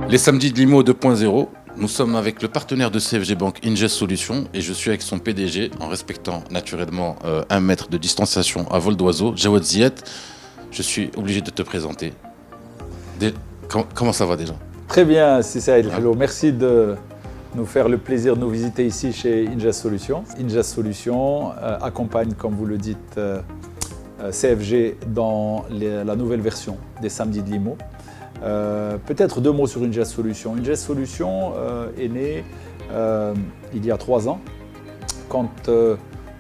Les samedis de l'IMO 2.0, nous sommes avec le partenaire de CFG Bank Ingest Solutions et je suis avec son PDG en respectant naturellement 1 mètre de distanciation à vol d'oiseau. Jawad Ziet, je suis obligé de te présenter. Comment ça va déjà? Très bien, Saïd Hello. Merci de nous faire le plaisir de nous visiter ici chez Ingest Solutions. Ingest Solutions accompagne, comme vous le dites, CFG dans la nouvelle version des samedis de l'IMO. Peut-être 2 mots sur Ingest Solutions. Ingest Solutions est né il y a 3 ans, quand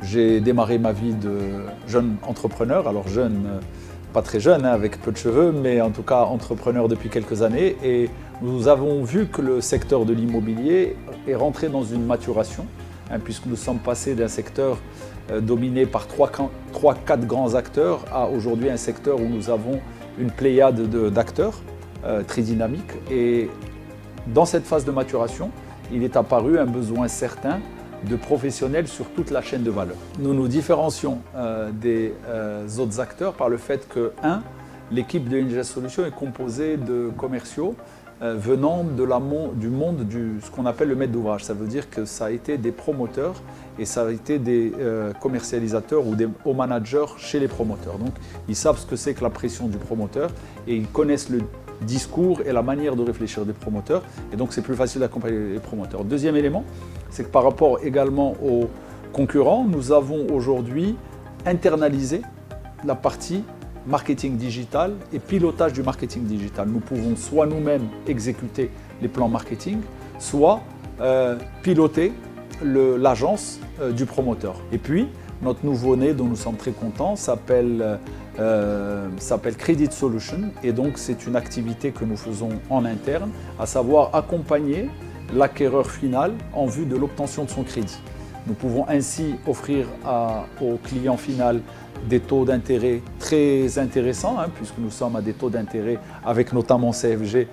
j'ai démarré ma vie de jeune entrepreneur. Alors jeune, pas très jeune, avec peu de cheveux, mais en tout cas entrepreneur depuis quelques années. Et nous avons vu que le secteur de l'immobilier est rentré dans une maturation, puisque nous sommes passés d'un secteur dominé par 3-4 grands acteurs à aujourd'hui un secteur où nous avons une pléiade d'acteurs très dynamique. Et dans cette phase de maturation, il est apparu un besoin certain de professionnels sur toute la chaîne de valeur. Nous nous différencions des autres acteurs par le fait que, l'équipe de Ingest Solutions est composée de commerciaux venant du monde ce qu'on appelle le maître d'ouvrage. Ça veut dire que ça a été des promoteurs et ça a été des commercialisateurs ou des hauts managers chez les promoteurs. Donc ils savent ce que c'est que la pression du promoteur et ils connaissent le discours et la manière de réfléchir des promoteurs, et donc c'est plus facile d'accompagner les promoteurs. Deuxième élément, c'est que par rapport également aux concurrents, nous avons aujourd'hui internalisé la partie marketing digital et pilotage du marketing digital. Nous pouvons soit nous-mêmes exécuter les plans marketing, soit piloter l'agence du promoteur. Et puis, notre nouveau-né dont nous sommes très contents s'appelle Credit Solution, et donc c'est une activité que nous faisons en interne, à savoir accompagner l'acquéreur final en vue de l'obtention de son crédit. Nous pouvons ainsi offrir au client final des taux d'intérêt très intéressants, puisque nous sommes à des taux d'intérêt avec notamment CFG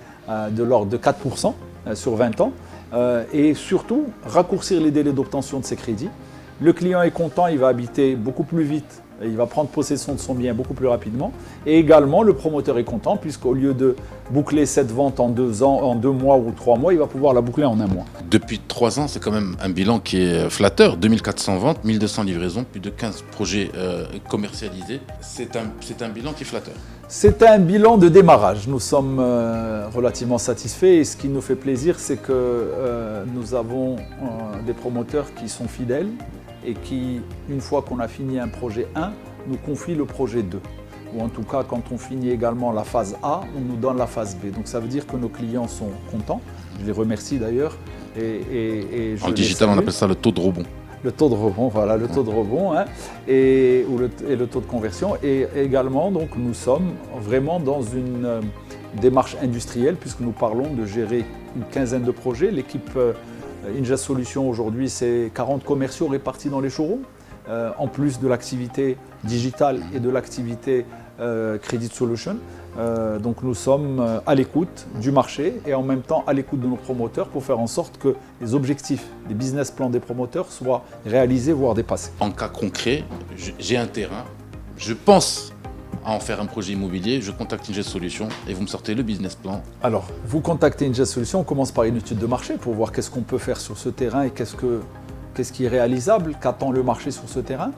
de l'ordre de 4% sur 20 ans, et surtout raccourcir les délais d'obtention de ces crédits. Le client est content, il va habiter beaucoup plus vite, il va prendre possession de son bien beaucoup plus rapidement. Et également, le promoteur est content, puisqu'au lieu de boucler cette vente en 2 ans, en 2 mois ou 3 mois, il va pouvoir la boucler en 1 mois. Depuis 3 ans, c'est quand même un bilan qui est flatteur. 2400 ventes, 1200 livraisons, plus de 15 projets commercialisés. C'est un bilan qui est flatteur. C'est un bilan de démarrage. Nous sommes relativement satisfaits, et ce qui nous fait plaisir, c'est que nous avons des promoteurs qui sont fidèles et qui, une fois qu'on a fini un projet 1, nous confient le projet 2. Ou en tout cas, quand on finit également la phase A, on nous donne la phase B. Donc ça veut dire que nos clients sont contents. Je les remercie d'ailleurs. En digital, on appelle ça le taux de rebond. Le taux de rebond, voilà, le taux de rebond, et le taux de conversion. Et également, donc, nous sommes vraiment dans une démarche industrielle, puisque nous parlons de gérer une quinzaine de projets. L'équipe Ingest Solutions aujourd'hui, c'est 40 commerciaux répartis dans les showrooms, en plus de l'activité digitale et de l'activité Credit Solution. Donc nous sommes à l'écoute du marché et en même temps à l'écoute de nos promoteurs pour faire en sorte que les objectifs des business plans des promoteurs soient réalisés, voire dépassés. En cas concret, j'ai un terrain, je pense à en faire un projet immobilier, je contacte Ingest Solutions et vous me sortez le business plan. Alors, vous contactez Ingest Solutions, on commence par une étude de marché pour voir qu'est-ce qu'on peut faire sur ce terrain et qu'est-ce qui est réalisable, qu'attend le marché sur ce terrain.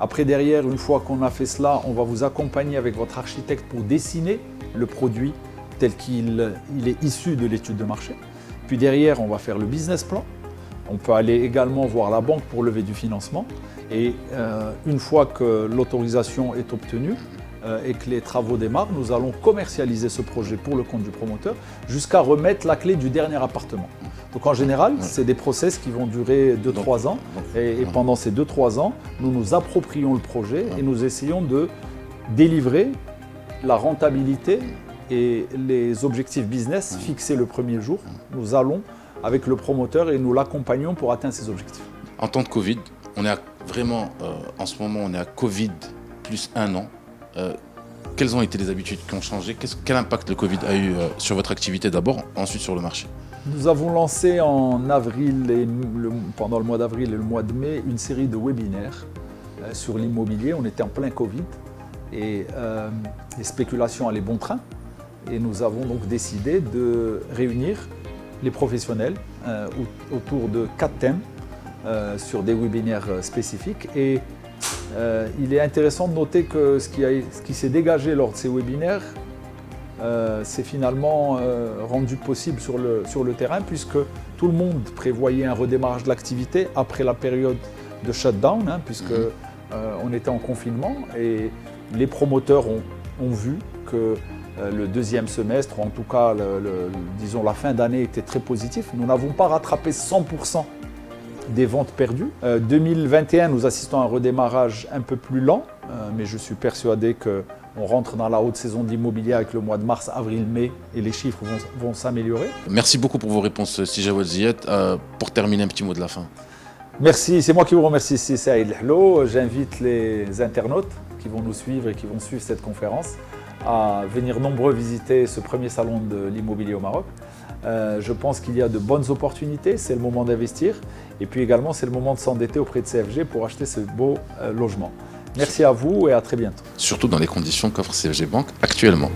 Après, derrière, une fois qu'on a fait cela, on va vous accompagner avec votre architecte pour dessiner le produit tel qu'il est issu de l'étude de marché. Puis derrière, on va faire le business plan. On peut aller également voir la banque pour lever du financement. Et une fois que l'autorisation est obtenue et que les travaux démarrent, nous allons commercialiser ce projet pour le compte du promoteur jusqu'à remettre la clé du dernier appartement. Donc en général, c'est des process qui vont durer 2-3 ans. Et pendant ces 2-3 ans, nous nous approprions le projet et nous essayons de délivrer la rentabilité et les objectifs business fixés le premier jour. Nous allons avec le promoteur et nous l'accompagnons pour atteindre ces objectifs. En temps de Covid, on est vraiment, en ce moment, on est à Covid plus 1 an. Quelles ont été les habitudes qui ont changé? Quel impact le Covid a eu sur votre activité d'abord, ensuite sur le marché? Nous avons lancé en avril, pendant le mois d'avril et le mois de mai, une série de webinaires sur l'immobilier. On était en plein Covid et les spéculations allaient bon train. Et nous avons donc décidé de réunir les professionnels autour de 4 thèmes sur des webinaires spécifiques. Et il est intéressant de noter que ce qui s'est dégagé lors de ces webinaires s'est finalement rendu possible sur le terrain, puisque tout le monde prévoyait un redémarrage de l'activité après la période de shutdown, puisque on était en confinement, et les promoteurs ont vu que le deuxième semestre, ou en tout cas disons la fin d'année, était très positif. Nous n'avons pas rattrapé 100% des ventes perdues. 2021, nous assistons à un redémarrage un peu plus lent, mais je suis persuadé qu'on rentre dans la haute saison de l'immobilier avec le mois de mars, avril, mai, et les chiffres vont s'améliorer. Merci beaucoup pour vos réponses, Si Jawad Ziyad. Pour terminer, un petit mot de la fin. Merci, c'est moi qui vous remercie, Si Saïd Hello. J'invite les internautes qui vont nous suivre et qui vont suivre cette conférence à venir nombreux visiter ce premier salon de l'immobilier au Maroc. Je pense qu'il y a de bonnes opportunités, c'est le moment d'investir, et puis également c'est le moment de s'endetter auprès de CFG pour acheter ce beau logement. Merci à vous et à très bientôt. Surtout dans les conditions qu'offre CFG Bank actuellement.